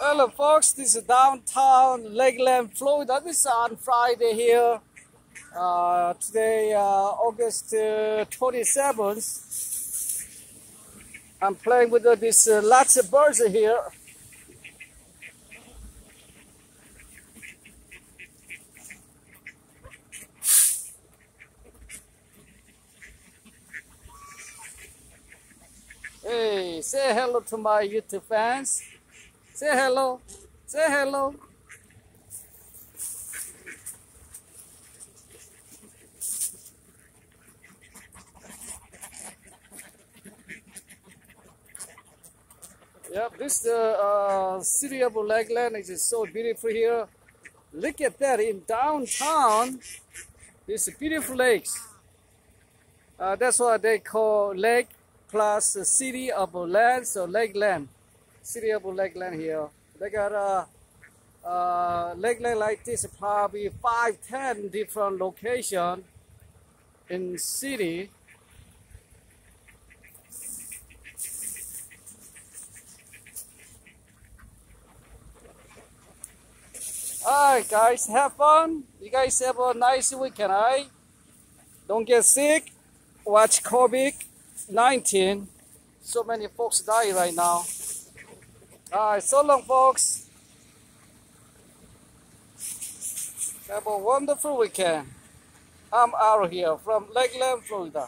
Hello folks, this is downtown Lakeland, Florida. This is on Friday here. Today, August 27th. I'm playing with this lots of birds here. Hey, say hello to my YouTube fans. Say hello. Say hello. Yep, this is the city of Lakeland. It is so beautiful here. Look at that, in downtown, these beautiful lakes. That's what they call lake plus the city of land, so Lakeland. City of Lakeland here. They got Lakeland like this, probably 5-10 different locations in city. Alright guys, have fun. You guys have a nice weekend, alright? Don't get sick. Watch COVID-19. So many folks die right now. Alright, so long folks. Have a wonderful weekend. I'm out here from Lakeland, Florida.